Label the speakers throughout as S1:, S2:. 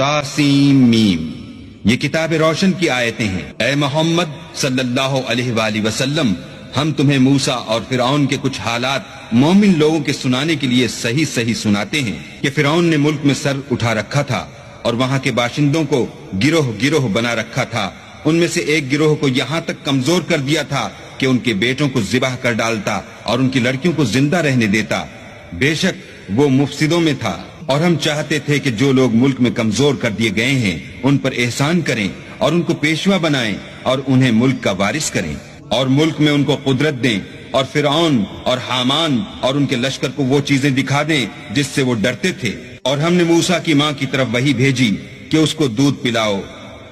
S1: تاسیم میم، یہ کتاب روشن کی آیتیں ہیں۔ اے محمد صلی اللہ علیہ وآلہ وسلم، ہم تمہیں موسیٰ اور فرعون کے کچھ حالات مومن لوگوں کے سنانے کے لیے صحیح صحیح سناتے ہیں کہ فرعون نے ملک میں سر اٹھا رکھا تھا اور وہاں کے باشندوں کو گروہ گروہ بنا رکھا تھا۔ ان میں سے ایک گروہ کو یہاں تک کمزور کر دیا تھا کہ ان کے بیٹوں کو ذبح کر ڈالتا اور ان کی لڑکیوں کو زندہ رہنے دیتا۔ بے شک وہ مفسدوں میں تھا، اور ہم چاہتے تھے کہ جو لوگ ملک میں کمزور کر دیے گئے ہیں ان پر احسان کریں اور ان کو پیشوا بنائیں اور انہیں ملک کا وارث کریں، اور ملک میں ان کو قدرت دیں، اور فرعون اور حامان اور ان کے لشکر کو وہ چیزیں دکھا دیں جس سے وہ ڈرتے تھے۔ اور ہم نے موسیٰ کی ماں کی طرف وحی بھیجی کہ اس کو دودھ پلاؤ،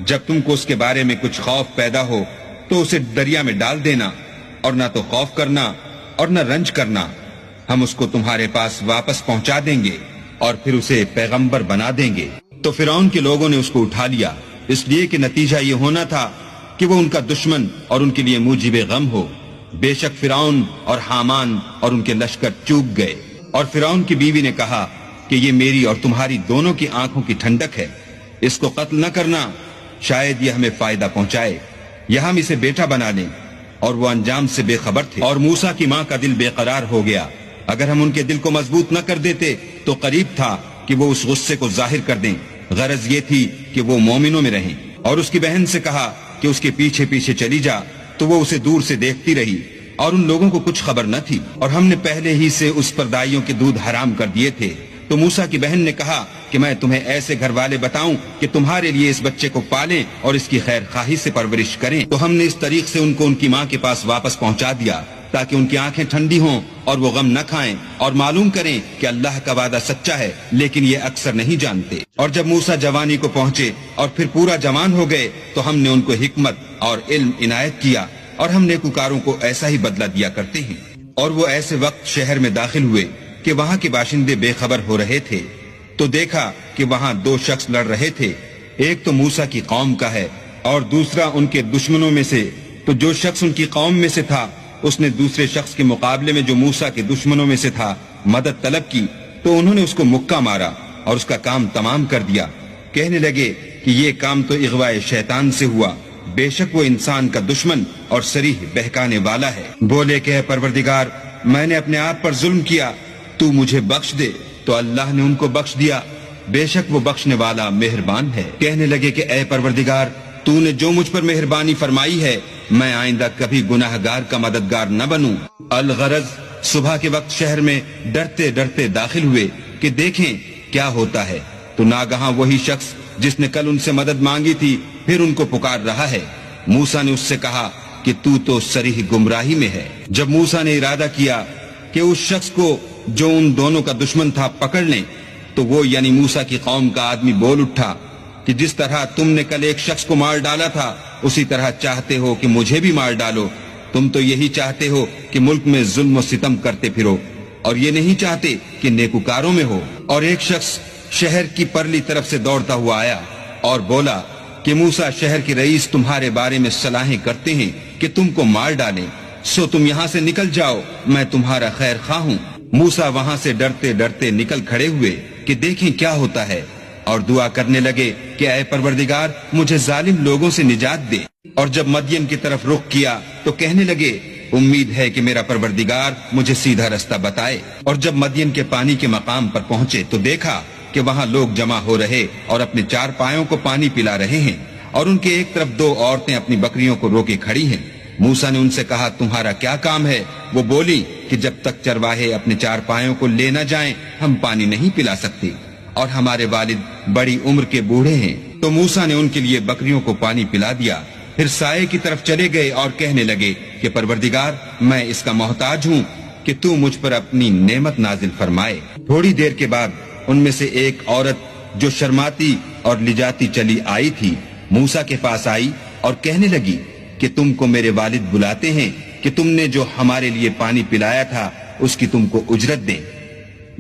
S1: جب تم کو اس کے بارے میں کچھ خوف پیدا ہو تو اسے دریا میں ڈال دینا، اور نہ تو خوف کرنا اور نہ رنج کرنا، ہم اس کو تمہارے پاس واپس پہنچا دیں گے اور پھر اسے پیغمبر بنا دیں گے۔ تو فرعون کے لوگوں نے اس کو اٹھا لیا، اس لیے کہ نتیجہ یہ ہونا تھا کہ وہ ان کا دشمن اور ان کے لیے موجب غم ہو۔ بے شک فرعون اور حامان اور ان کے لشکر چوک گئے، اور فرعون کی بیوی نے کہا کہ یہ میری اور تمہاری دونوں کی آنکھوں کی ٹھنڈک ہے، اس کو قتل نہ کرنا، شاید یہ ہمیں فائدہ پہنچائے یا ہم اسے بیٹا بنا لیں۔ اور وہ انجام سے بے خبر تھے، اور موسیٰ کی ماں کا دل بے قرار ہو گیا۔ اگر ہم ان کے دل کو مضبوط نہ کر دیتے تو قریب تھا کہ وہ اس غصے کو ظاہر کر دیں، غرض یہ تھی کہ وہ مومنوں میں رہیں۔ اور اس کی بہن سے کہا کہ اس کے پیچھے پیچھے چلی جا، تو وہ اسے دور سے دیکھتی رہی، اور ان لوگوں کو کچھ خبر نہ تھی، اور ہم نے پہلے ہی سے اس پر دائیوں کے دودھ حرام کر دیے تھے۔ تو موسیٰ کی بہن نے کہا کہ میں تمہیں ایسے گھر والے بتاؤں کہ تمہارے لیے اس بچے کو پالیں اور اس کی خیر خواہی سے پرورش کریں۔ تو ہم نے اس طریق سے ان کو ان کی ماں کے پاس واپس پہنچا دیا تاکہ ان کی آنکھیں ٹھنڈی ہوں اور وہ غم نہ کھائیں اور معلوم کریں کہ اللہ کا وعدہ سچا ہے، لیکن یہ اکثر نہیں جانتے۔ اور جب موسیٰ جوانی کو پہنچے اور پھر پورا جوان ہو گئے تو ہم نے ان کو حکمت اور علم عنایت کیا، اور ہم نیکوکاروں کو ایسا ہی بدلہ دیا کرتے ہیں۔ اور وہ ایسے وقت شہر میں داخل ہوئے کہ وہاں کے باشندے بے خبر ہو رہے تھے، تو دیکھا کہ وہاں دو شخص لڑ رہے تھے، ایک تو موسیٰ کی قوم کا ہے اور دوسرا ان کے دشمنوں میں سے۔ تو جو شخص ان کی قوم میں سے تھا اس نے دوسرے شخص کے مقابلے میں جو موسیٰ کے دشمنوں میں سے تھا مدد طلب کی، تو انہوں نے اس کو مکہ مارا اور اس کا کام تمام کر دیا۔ کہنے لگے کہ یہ کام تو اغوائے شیطان سے ہوا، بے شک وہ انسان کا دشمن اور صریح بہکانے والا ہے۔ بولے کہ اے پروردگار، میں نے اپنے آپ پر ظلم کیا، تو مجھے بخش دے۔ تو اللہ نے ان کو بخش دیا، بے شک وہ بخشنے والا مہربان ہے۔ کہنے لگے کہ اے پروردگار، تو نے جو مجھ پر مہربانی فرمائی ہے، میں آئندہ کبھی گناہگار کا مددگار نہ بنوں۔ الغرض صبح کے وقت شہر میں ڈرتے ڈرتے داخل ہوئے کہ دیکھیں کیا ہوتا ہے، تو ناگہاں وہی شخص جس نے کل ان سے مدد مانگی تھی پھر ان کو پکار رہا ہے۔ موسیٰ نے اس سے کہا کہ تو صریح گمراہی میں ہے۔ جب موسیٰ نے ارادہ کیا کہ اس شخص کو جو ان دونوں کا دشمن تھا پکڑ لیں، تو وہ یعنی موسیٰ کی قوم کا آدمی بول اٹھا کہ جس طرح تم نے کل ایک شخص کو مار ڈالا تھا اسی طرح چاہتے ہو کہ مجھے بھی مار ڈالو۔ تم تو یہی چاہتے ہو کہ ملک میں ظلم و ستم کرتے پھرو، اور یہ نہیں چاہتے کہ نیکوکاروں میں ہو۔ اور ایک شخص شہر کی پرلی طرف سے دوڑتا ہوا آیا اور بولا کہ موسیٰ شہر کے رئیس تمہارے بارے میں صلاحیں کرتے ہیں کہ تم کو مار ڈالیں، سو تم یہاں سے نکل جاؤ، میں تمہارا خیر خواہ ہوں۔ موسیٰ وہاں سے ڈرتے ڈرتے نکل کھڑے ہوئے کہ دیکھیں کیا ہوتا ہے، اور دعا کرنے لگے کہ اے پروردگار، مجھے ظالم لوگوں سے نجات دے۔ اور جب مدین کی طرف رخ کیا تو کہنے لگے امید ہے کہ میرا پروردگار مجھے سیدھا رستہ بتائے۔ اور جب مدین کے پانی کے مقام پر پہنچے تو دیکھا کہ وہاں لوگ جمع ہو رہے اور اپنے چار پایوں کو پانی پلا رہے ہیں، اور ان کے ایک طرف دو عورتیں اپنی بکریوں کو روکے کھڑی ہیں۔ موسیٰ نے ان سے کہا تمہارا کیا کام ہے؟ وہ بولی کہ جب تک چرواہے اپنے چار پایوں کو لے نہ جائیں ہم پانی نہیں پلا سکتے، اور ہمارے والد بڑی عمر کے بوڑھے ہیں۔ تو موسیٰ نے ان کے لیے بکریوں کو پانی پلا دیا، پھر سائے کی طرف چلے گئے اور کہنے لگے کہ پروردگار، میں اس کا محتاج ہوں کہ تو مجھ پر اپنی نعمت نازل فرمائے۔ تھوڑی دیر کے بعد ان میں سے ایک عورت جو شرماتی اور لجاتی چلی آئی تھی موسیٰ کے پاس آئی اور کہنے لگی کہ تم کو میرے والد بلاتے ہیں کہ تم نے جو ہمارے لیے پانی پلایا تھا اس کی تم کو اجرت دیں۔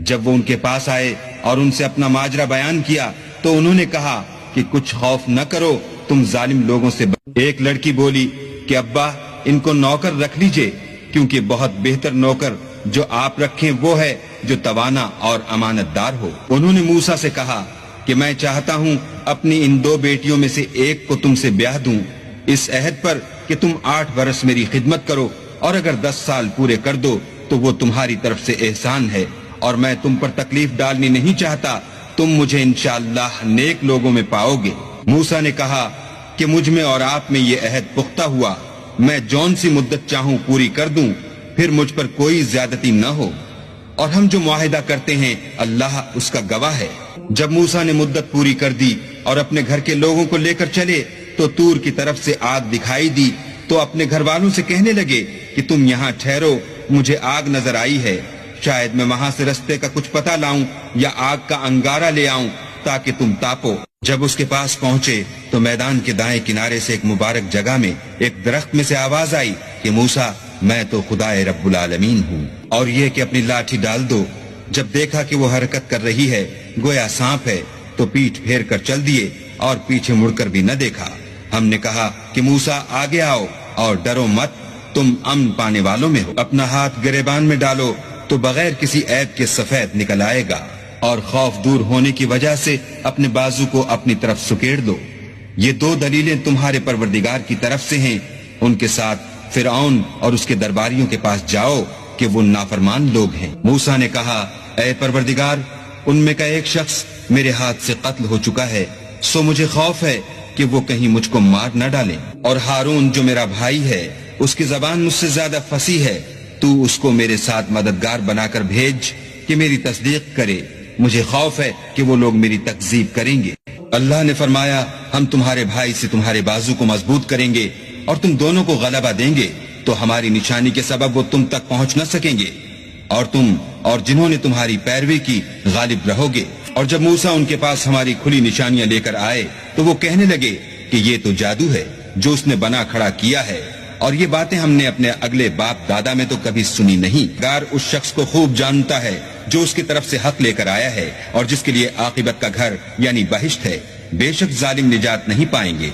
S1: جب وہ ان کے پاس آئے اور ان سے اپنا ماجرا بیان کیا تو انہوں نے کہا کہ کچھ خوف نہ کرو، تم ظالم لوگوں سے ایک لڑکی بولی کہ ابا، ان کو نوکر رکھ لیجئے، کیونکہ بہت بہتر نوکر جو آپ رکھیں وہ ہے جو توانا اور امانت دار ہو۔ انہوں نے موسیٰ سے کہا کہ میں چاہتا ہوں اپنی ان 2 بیٹیوں میں سے ایک کو تم سے بیاہ دوں اس عہد پر کہ تم 8 برس میری خدمت کرو، اور اگر 10 سال پورے کر دو تو وہ تمہاری طرف سے احسان ہے، اور میں تم پر تکلیف ڈالنی نہیں چاہتا، تم مجھے انشاءاللہ نیک لوگوں میں پاؤ گے۔ موسیٰ نے کہا کہ مجھ میں اور آپ میں یہ عہد پختہ ہوا، میں جون سی مدت چاہوں پوری کر دوں، پھر مجھ پر کوئی زیادتی نہ ہو، اور ہم جو معاہدہ کرتے ہیں اللہ اس کا گواہ ہے۔ جب موسیٰ نے مدت پوری کر دی اور اپنے گھر کے لوگوں کو لے کر چلے تو طور کی طرف سے آگ دکھائی دی، تو اپنے گھر والوں سے کہنے لگے کہ تم یہاں ٹھہرو، مجھے آگ نظر آئی ہے، شاید میں وہاں سے رستے کا کچھ پتہ لاؤں یا آگ کا انگارہ لے آؤں تاکہ تم تاپو۔ جب اس کے پاس پہنچے تو میدان کے دائیں کنارے سے ایک مبارک جگہ میں ایک درخت میں سے آواز آئی کہ موسیٰ میں تو خدائے رب العالمین ہوں، اور یہ کہ اپنی لاٹھی ڈال دو۔ جب دیکھا کہ وہ حرکت کر رہی ہے گویا سانپ ہے تو پیٹھ پھیر کر چل دیے اور پیچھے مڑ کر بھی نہ دیکھا۔ ہم نے کہا کہ موسیٰ آگے آؤ اور ڈرو مت، تم امن پانے والوں میں ہو، اپنا ہاتھ گریبان میں ڈالو تو بغیر کسی عیب کے سفید نکل آئے گا، اور خوف دور ہونے کی وجہ سے اپنے بازو کو اپنی طرف سکیڑ دو۔ یہ 2 دلیلیں تمہارے پروردگار کی طرف سے ہیں، ان کے ساتھ فرعون اور اس کے درباریوں کے پاس جاؤ کہ وہ نافرمان لوگ ہیں۔ موسیٰ نے کہا اے پروردگار، ان میں کا ایک شخص میرے ہاتھ سے قتل ہو چکا ہے، سو مجھے خوف ہے کہ وہ کہیں مجھ کو مار نہ ڈالیں، اور ہارون جو میرا بھائی ہے اس کی زبان مجھ سے زیادہ فصیح ہے، تو اس کو میرے ساتھ مددگار بنا کر بھیج کہ میری تصدیق کرے، مجھے خوف ہے کہ وہ لوگ میری تکذیب کریں گے۔ اللہ نے فرمایا ہم تمہارے بھائی سے تمہارے بازو کو مضبوط کریں گے اور تم دونوں کو غلبہ دیں گے، تو ہماری نشانی کے سبب وہ تم تک پہنچ نہ سکیں گے، اور تم اور جنہوں نے تمہاری پیروی کی غالب رہو گے۔ اور جب موسیٰ ان کے پاس ہماری کھلی نشانیاں لے کر آئے تو وہ کہنے لگے کہ یہ تو جادو ہے جو اس نے بنا کھڑا کیا ہے، اور یہ باتیں ہم نے اپنے اگلے باپ دادا میں تو کبھی سنی نہیں۔ گار اس شخص کو خوب جانتا ہے جو اس کی طرف سے حق لے کر آیا ہے اور جس کے لیے عاقبت کا گھر یعنی بہشت ہے، بے شک ظالم نجات نہیں پائیں گے۔